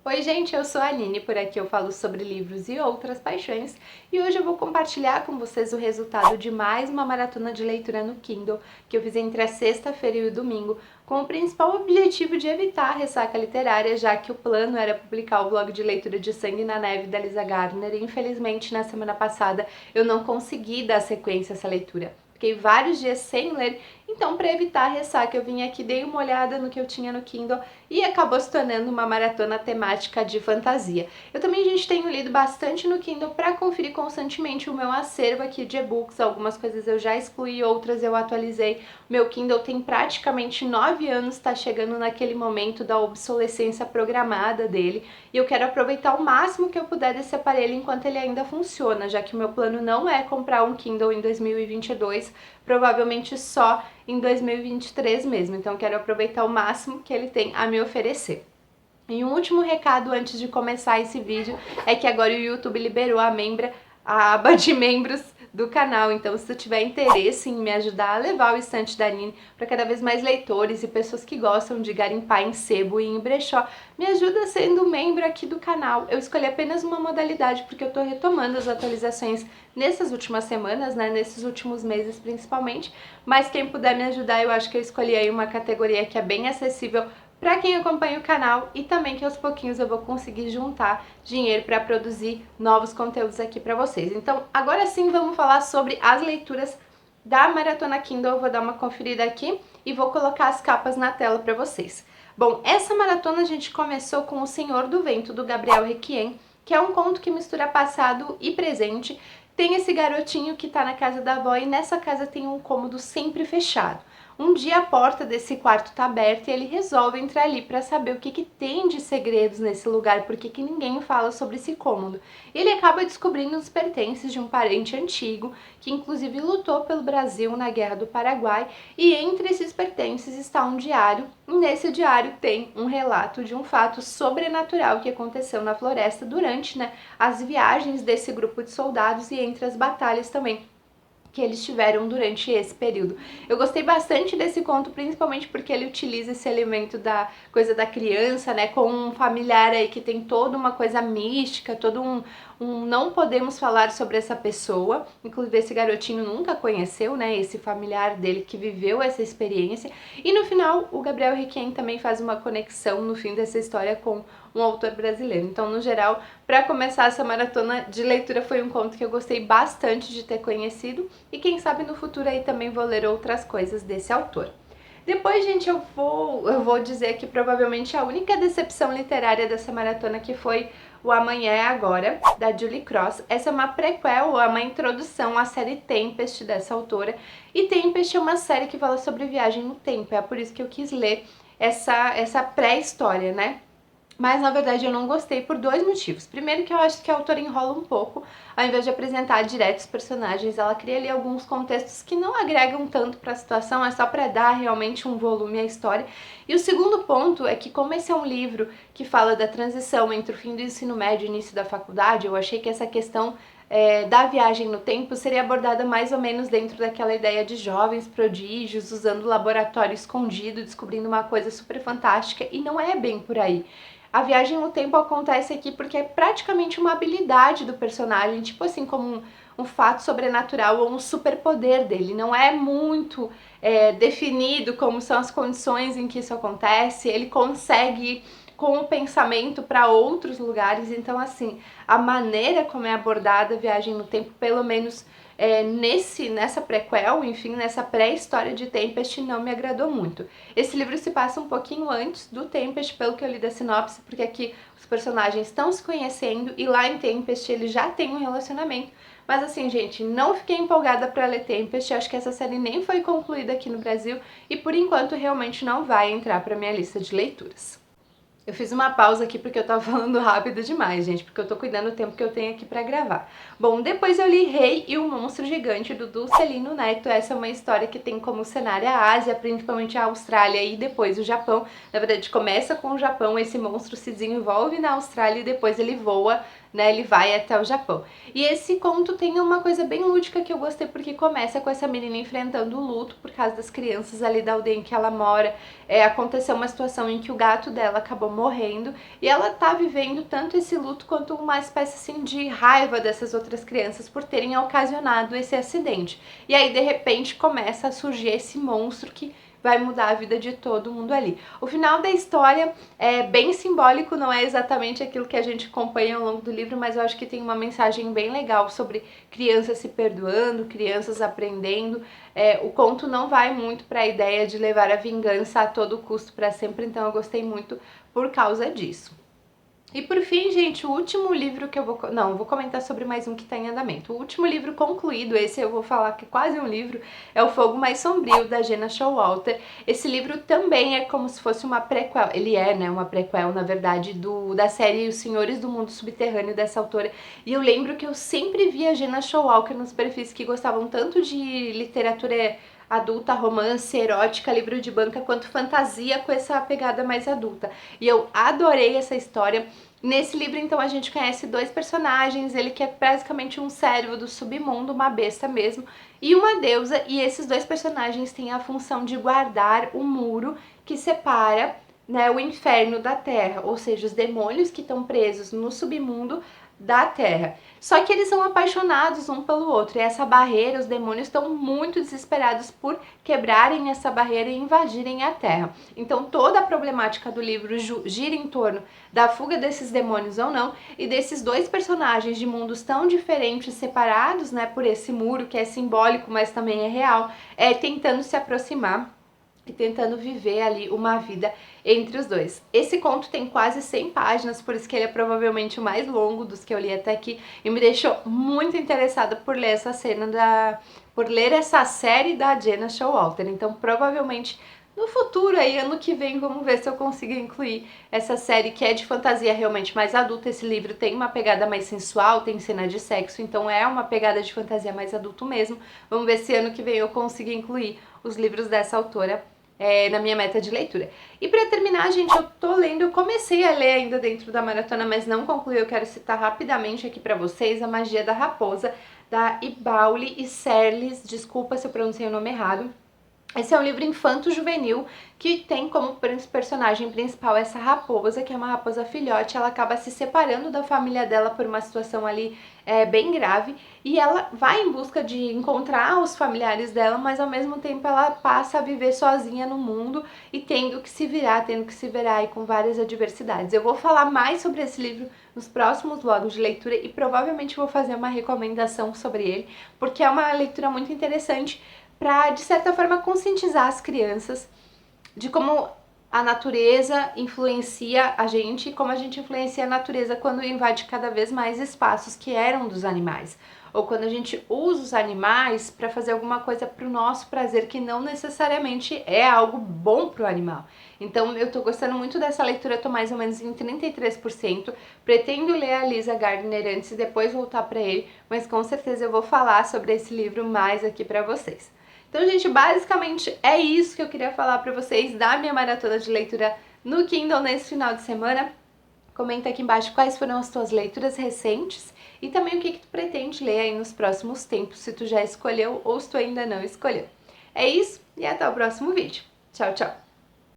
Oi gente, eu sou a Aline, por aqui eu falo sobre livros e outras paixões e hoje eu vou compartilhar com vocês o resultado de mais uma maratona de leitura no Kindle que eu fiz entre a sexta-feira e o domingo, com o principal objetivo de evitar a ressaca literária, já que o plano era publicar o blog de leitura de Sangue na Neve da Lisa Gardner e infelizmente na semana passada eu não consegui dar sequência a essa leitura. Fiquei vários dias sem ler, então para evitar a ressaca eu vim aqui, dei uma olhada no que eu tinha no Kindle e acabou se tornando uma maratona temática de fantasia. Eu também, gente, tenho lido bastante no Kindle para conferir constantemente o meu acervo aqui de e-books, algumas coisas eu já excluí, outras eu atualizei. Meu Kindle tem praticamente 9 anos, está chegando naquele momento da obsolescência programada dele e eu quero aproveitar o máximo que eu puder desse aparelho enquanto ele ainda funciona, já que o meu plano não é comprar um Kindle em 2022, provavelmente só em 2023 mesmo, então quero aproveitar o máximo que ele tem a me oferecer. E um último recado antes de começar esse vídeo é que agora o YouTube liberou a aba de membros do canal, então se tu tiver interesse em me ajudar a levar o estante da Aline para cada vez mais leitores e pessoas que gostam de garimpar em sebo e em brechó, me ajuda sendo membro aqui do canal. Eu escolhi apenas uma modalidade porque eu tô retomando as atualizações nessas últimas semanas, né, nesses últimos meses principalmente, mas quem puder me ajudar, eu acho que eu escolhi aí uma categoria que é bem acessível para quem acompanha o canal e também que aos pouquinhos eu vou conseguir juntar dinheiro para produzir novos conteúdos aqui para vocês. Então, agora sim vamos falar sobre as leituras da Maratona Kindle. Eu vou dar uma conferida aqui e vou colocar as capas na tela para vocês. Bom, essa maratona a gente começou com O Senhor do Vento, do Gabriel Requiem, que é um conto que mistura passado e presente. Tem esse garotinho que tá na casa da avó e nessa casa tem um cômodo sempre fechado. Um dia a porta desse quarto tá aberta e ele resolve entrar ali para saber o que tem de segredos nesse lugar, porque que ninguém fala sobre esse cômodo. Ele acaba descobrindo os pertences de um parente antigo, que inclusive lutou pelo Brasil na Guerra do Paraguai, e entre esses pertences está um diário, e nesse diário tem um relato de um fato sobrenatural que aconteceu na floresta durante, as viagens desse grupo de soldados e entre as batalhas também que eles tiveram durante esse período. Eu gostei bastante desse conto, principalmente porque ele utiliza esse elemento da coisa da criança, né, com um familiar aí que tem toda uma coisa mística, todo um não podemos falar sobre essa pessoa, inclusive esse garotinho nunca conheceu, né, esse familiar dele que viveu essa experiência, e no final o Gabriel Requiem também faz uma conexão no fim dessa história com um autor brasileiro. Então, no geral, para começar essa maratona de leitura foi um conto que eu gostei bastante de ter conhecido e quem sabe no futuro aí também vou ler outras coisas desse autor. Depois, gente, eu vou dizer que provavelmente a única decepção literária dessa maratona que foi O Amanhã é Agora, da Julie Cross. Essa é uma prequel, é uma introdução à série Tempest dessa autora. E Tempest é uma série que fala sobre viagem no tempo, é por isso que eu quis ler essa pré-história, né? Mas na verdade eu não gostei por dois motivos. Primeiro que eu acho que a autora enrola um pouco, ao invés de apresentar direto os personagens, ela cria ali alguns contextos que não agregam tanto para a situação, é só para dar realmente um volume à história. E o segundo ponto é que como esse é um livro que fala da transição entre o fim do ensino médio e o início da faculdade, eu achei que essa questão da viagem no tempo seria abordada mais ou menos dentro daquela ideia de jovens prodígios usando o laboratório escondido, descobrindo uma coisa super fantástica, e não é bem por aí. A viagem no tempo acontece aqui porque é praticamente uma habilidade do personagem, tipo assim, como um fato sobrenatural ou um superpoder dele. Não é muito definido como são as condições em que isso acontece, ele consegue ir com o pensamento para outros lugares, então assim, a maneira como é abordada a viagem no tempo, pelo menos nessa prequel, enfim, nessa pré-história de Tempest, não me agradou muito. Esse livro se passa um pouquinho antes do Tempest, pelo que eu li da sinopse, porque aqui os personagens estão se conhecendo e lá em Tempest eles já têm um relacionamento. Mas assim, gente, não fiquei empolgada para ler Tempest, acho que essa série nem foi concluída aqui no Brasil e por enquanto realmente não vai entrar para minha lista de leituras. Eu fiz uma pausa aqui porque eu tava falando rápido demais, gente, porque eu tô cuidando do tempo que eu tenho aqui pra gravar. Bom, depois eu li Rei e o Monstro Gigante, do Dulcelino Neto. Essa é uma história que tem como cenário a Ásia, principalmente a Austrália e depois o Japão. Na verdade, começa com o Japão, esse monstro se desenvolve na Austrália e depois ele voa né, ele vai até o Japão. E esse conto tem uma coisa bem lúdica que eu gostei, porque começa com essa menina enfrentando o luto por causa das crianças ali da aldeia em que ela mora. Aconteceu uma situação em que o gato dela acabou morrendo e ela tá vivendo tanto esse luto quanto uma espécie assim de raiva dessas outras crianças por terem ocasionado esse acidente. E aí de repente começa a surgir esse monstro que vai mudar a vida de todo mundo ali. O final da história é bem simbólico, não é exatamente aquilo que a gente acompanha ao longo do livro, mas eu acho que tem uma mensagem bem legal sobre crianças se perdoando, crianças aprendendo. O conto não vai muito para a ideia de levar a vingança a todo custo para sempre, então eu gostei muito por causa disso. E por fim, gente, o último livro que eu vou... Não, eu vou comentar sobre mais um que está em andamento. O último livro concluído, esse eu vou falar que é quase um livro, é O Fogo Mais Sombrio, da Gena Showalter. Esse livro também é como se fosse uma prequel. Ele é, né, uma prequel, na verdade, da série Os Senhores do Mundo Subterrâneo, dessa autora. E eu lembro que eu sempre via a Gena Showalter nos perfis que gostavam tanto de literatura adulta, romance, erótica, livro de banca, quanto fantasia com essa pegada mais adulta. E eu adorei essa história. Nesse livro, então, a gente conhece dois personagens, ele que é basicamente um servo do submundo, uma besta mesmo, e uma deusa, e esses dois personagens têm a função de guardar o muro que separa, né, o inferno da terra, ou seja, os demônios que estão presos no submundo da terra. Só que eles são apaixonados um pelo outro, e essa barreira, os demônios estão muito desesperados por quebrarem essa barreira e invadirem a terra. Então toda a problemática do livro gira em torno da fuga desses demônios ou não, e desses dois personagens de mundos tão diferentes, separados, né, por esse muro que é simbólico, mas também é real, tentando se aproximar e tentando viver ali uma vida entre os dois. Esse conto tem quase 100 páginas, por isso que ele é provavelmente o mais longo dos que eu li até aqui, e me deixou muito interessada por ler por ler essa série da Gena Showalter. Então, provavelmente no futuro aí, ano que vem, vamos ver se eu consigo incluir essa série que é de fantasia realmente mais adulta. Esse livro tem uma pegada mais sensual, tem cena de sexo, então é uma pegada de fantasia mais adulto mesmo. Vamos ver se ano que vem eu consigo incluir os livros dessa autora na minha meta de leitura. E pra terminar, gente, eu comecei a ler ainda dentro da maratona, mas não concluí. Eu quero citar rapidamente aqui pra vocês A Magia da Raposa, da Ibauli e Serles, desculpa se eu pronunciei o nome errado. Esse é um livro infanto-juvenil que tem como personagem principal essa raposa, que é uma raposa filhote. Ela acaba se separando da família dela por uma situação ali bem grave, e ela vai em busca de encontrar os familiares dela, mas ao mesmo tempo ela passa a viver sozinha no mundo e tendo que se virar e com várias adversidades. Eu vou falar mais sobre esse livro nos próximos vlogs de leitura e provavelmente vou fazer uma recomendação sobre ele, porque é uma leitura muito interessante para, de certa forma, conscientizar as crianças de como a natureza influencia a gente e como a gente influencia a natureza quando invade cada vez mais espaços que eram dos animais. Ou quando a gente usa os animais para fazer alguma coisa para o nosso prazer que não necessariamente é algo bom para o animal. Então eu tô gostando muito dessa leitura, tô mais ou menos em 33%. Pretendo ler a Lisa Gardner antes e depois voltar para ele, mas com certeza eu vou falar sobre esse livro mais aqui para vocês. Então, gente, basicamente é isso que eu queria falar pra vocês da minha maratona de leitura no Kindle nesse final de semana. Comenta aqui embaixo quais foram as tuas leituras recentes e também o que tu pretende ler aí nos próximos tempos, se tu já escolheu ou se tu ainda não escolheu. É isso e até o próximo vídeo. Tchau, tchau!